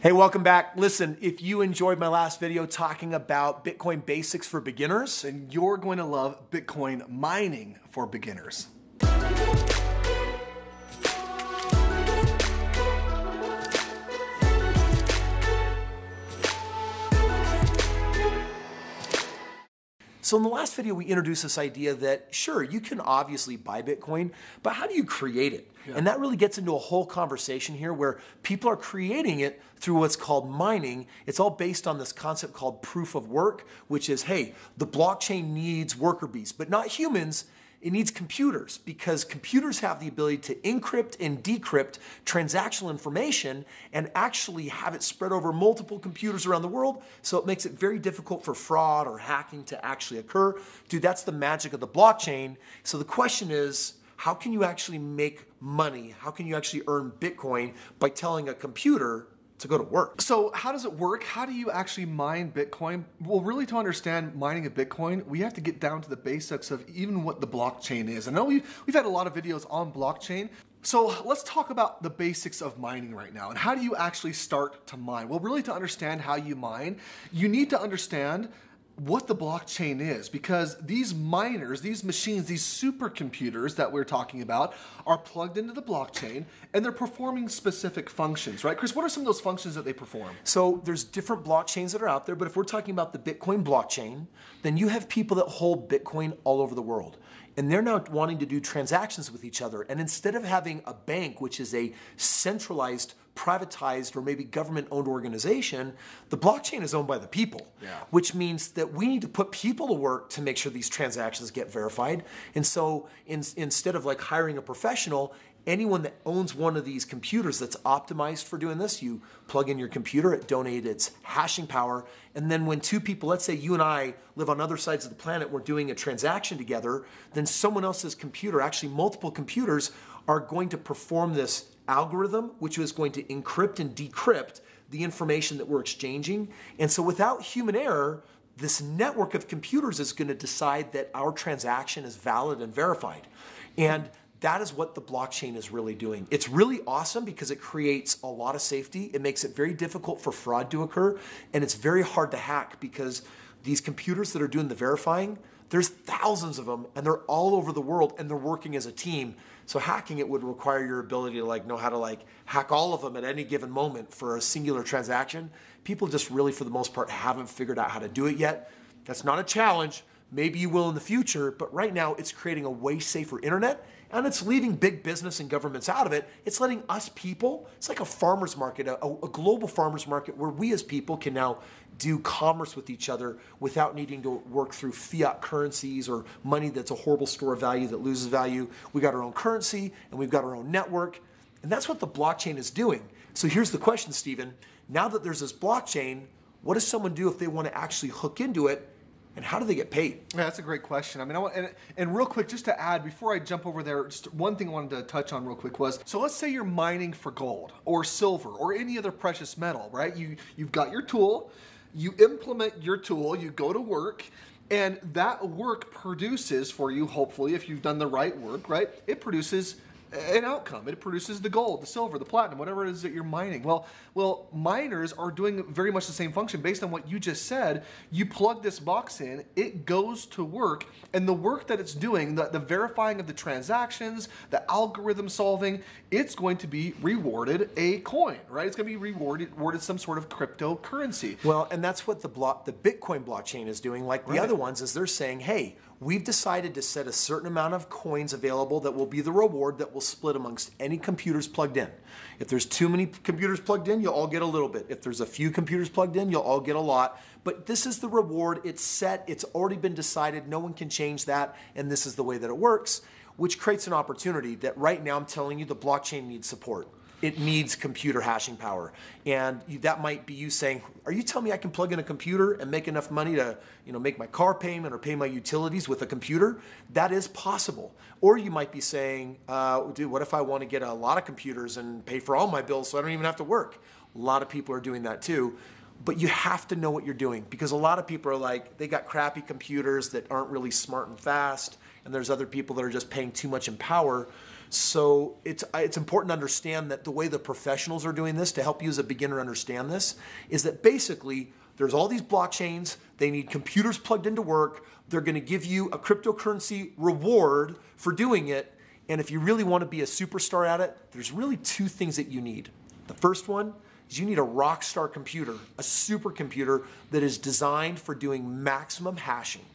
Hey, welcome back. Listen, if you enjoyed my last video talking about Bitcoin basics for beginners, then you're going to love Bitcoin mining for beginners. So in the last video, we introduced this idea that, sure, you can obviously buy Bitcoin, but how do you create it? Yeah. And that really gets into a whole conversation here where people are creating it through what's called mining. It's all based on this concept called proof of work, which is, hey, the blockchain needs worker bees, but not humans. It needs computers because computers have the ability to encrypt and decrypt transactional information and actually have it spread over multiple computers around the world. So it makes it very difficult for fraud or hacking to actually occur. Dude, that's the magic of the blockchain. So the question is, how can you actually make money? How can you actually earn Bitcoin by telling a computer to go to work? So how does it work? How do you actually mine Bitcoin? Well, really to understand mining a Bitcoin, we have to get down to the basics of even what the blockchain is. I know we've had a lot of videos on blockchain. So let's talk about the basics of mining right now. And how do you actually start to mine? Well, really to understand how you mine, you need to understand what the blockchain is, because these miners, these machines, these supercomputers that we're talking about are plugged into the blockchain and they're performing specific functions, right? Kris, what are some of those functions that they perform? So there's different blockchains that are out there, but if we're talking about the Bitcoin blockchain, then you have people that hold Bitcoin all over the world. And they're now wanting to do transactions with each other. And instead of having a bank, which is a centralized, privatized, or maybe government-owned organization, the blockchain is owned by the people, which means that we need to put people to work to make sure these transactions get verified. And so instead of like hiring a professional, anyone that owns one of these computers that's optimized for doing this, you plug in your computer, it donates its hashing power, and then when two people, let's say you and I live on other sides of the planet, we're doing a transaction together, then someone else's computer, actually multiple computers, are going to perform this algorithm, which is going to encrypt and decrypt the information that we're exchanging. And so without human error, this network of computers is going to decide that our transaction is valid and verified. And that is what the blockchain is really doing. It's really awesome because it creates a lot of safety. It makes it very difficult for fraud to occur. And it's very hard to hack because these computers that are doing the verifying, there's thousands of them and they're all over the world and they're working as a team. So hacking it would require your ability to know how to hack all of them at any given moment for a singular transaction. People just really, for the most part, haven't figured out how to do it yet. That's not a challenge. Maybe you will in the future, but right now it's creating a way safer internet and it's leaving big business and governments out of it. It's letting us people, it's like a farmer's market, a global farmer's market where we as people can now do commerce with each other without needing to work through fiat currencies or money that's a horrible store of value that loses value. We got our own currency and we've got our own network. And that's what the blockchain is doing. So here's the question, Stephen. Now that there's this blockchain, what does someone do if they want to actually hook into it? And how do they get paid? Yeah, that's a great question. I mean, and real quick, just to add, before I jump over there, just one thing I wanted to touch on real quick was, so let's say you're mining for gold or silver or any other precious metal, right? You've got your tool, you implement your tool, you go to work, and that work produces for you, hopefully, if you've done the right work, right? It produces an outcome. It produces the gold, the silver, the platinum, whatever it is that you're mining. Well, miners are doing very much the same function based on what you just said. You plug this box in, it goes to work, and the work that it's doing, the verifying of the transactions, the algorithm solving, it's going to be rewarded a coin, right? It's going to be rewarded some sort of cryptocurrency. Well, and that's what the Bitcoin blockchain is doing, like the other ones, is they're saying, hey, we've decided to set a certain amount of coins available that will be the reward that will split amongst any computers plugged in. If there's too many computers plugged in, you'll all get a little bit. If there's a few computers plugged in, you'll all get a lot. But this is the reward. It's set. It's already been decided. No one can change that. And this is the way that it works, which creates an opportunity that right now I'm telling you the blockchain needs support. It needs computer hashing power. And that might be you saying, are you telling me I can plug in a computer and make enough money to make my car payment or pay my utilities with a computer? That is possible. Or you might be saying, dude, what if I want to get a lot of computers and pay for all my bills so I don't even have to work? A lot of people are doing that too. But you have to know what you're doing because a lot of people are like, they got crappy computers that aren't really smart and fast. And there's other people that are just paying too much in power. So it's important to understand that the way the professionals are doing this, to help you as a beginner understand this, is that basically there's all these blockchains, they need computers plugged into work, they're gonna give you a cryptocurrency reward for doing it, and if you really wanna be a superstar at it, there's really two things that you need. The first one is you need a rock star computer, a supercomputer that is designed for doing maximum hashing.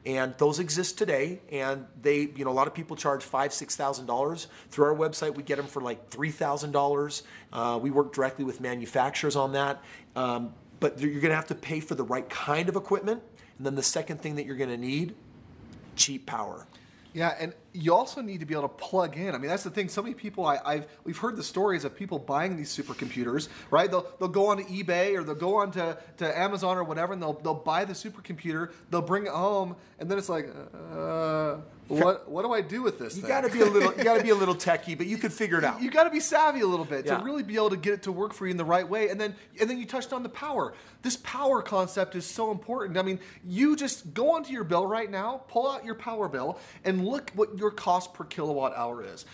And those exist today, and they, a lot of people charge $5,000, $6,000. Through our website, we get them for like $3,000. We work directly with manufacturers on that. But you're gonna have to pay for the right kind of equipment. And then the second thing that you're gonna need, cheap power. Yeah, and you also need to be able to plug in. I mean, that's the thing. So many people, we've heard the stories of people buying these supercomputers, right? They'll go onto eBay or they'll go on to Amazon or whatever, and they'll buy the supercomputer. They'll bring it home, and then it's like, what do I do with this? You got to be a little techie, but you could figure it out. You got to be savvy a little bit to really be able to get it to work for you in the right way. And then you touched on the power. This power concept is so important. I mean, you just go onto your bill right now, pull out your power bill, and look what your cost per kilowatt hour is.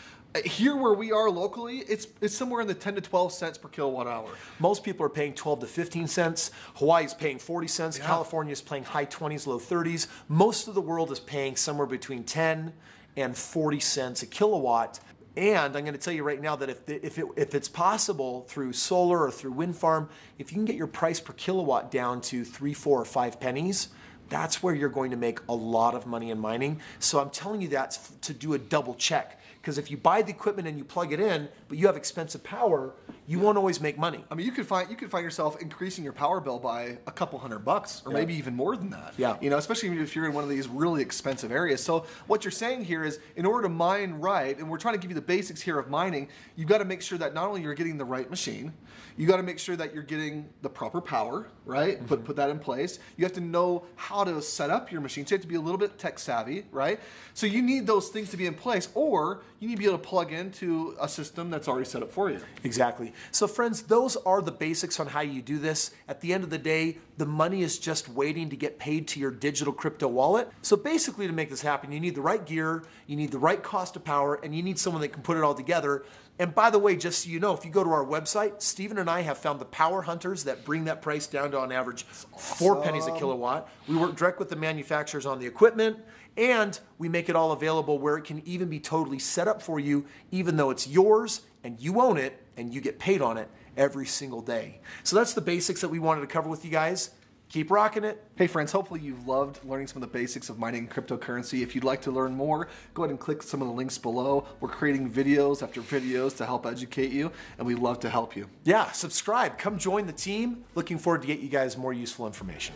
Here where we are locally, it's somewhere in the 10 to 12 cents per kilowatt hour. Most people are paying 12 to 15 cents. Hawaii's paying 40 cents. Yeah. California is paying high 20s, low 30s. Most of the world is paying somewhere between 10 and 40 cents a kilowatt. And I'm going to tell you right now that if it's possible through solar or through wind farm, if you can get your price per kilowatt down to 3, 4, or 5 pennies, that's where you're going to make a lot of money in mining. So I'm telling you that to do a double check. Because if you buy the equipment and you plug it in, but you have expensive power, you won't always make money. I mean, you could find yourself increasing your power bill by a couple $100 or maybe even more than that. Yeah. Especially if you're in one of these really expensive areas. So what you're saying here is, in order to mine right, and we're trying to give you the basics here of mining, you've got to make sure that not only you're getting the right machine, you got to make sure that you're getting the proper power, right? Mm-hmm. Put that in place. You have to know how to set up your machine. So you have to be a little bit tech savvy, right? So you need those things to be in place, or you need to be able to plug into a system that's already set up for you. Exactly. So friends, those are the basics on how you do this. At the end of the day, the money is just waiting to get paid to your digital crypto wallet. So basically, to make this happen, you need the right gear, you need the right cost of power, and you need someone that can put it all together. And by the way, just so you know, if you go to our website, Stephen and I have found the power hunters that bring that price down to on average 4 pennies a kilowatt. We work direct with the manufacturers on the equipment, and we make it all available where it can even be totally set up for you, even though it's yours and you own it and you get paid on it every single day. So that's the basics that we wanted to cover with you guys. Keep rocking it. Hey friends, hopefully you've loved learning some of the basics of mining cryptocurrency. If you'd like to learn more, go ahead and click some of the links below. We're creating videos after videos to help educate you, and we'd love to help you. Yeah, subscribe. Come join the team. Looking forward to get you guys more useful information.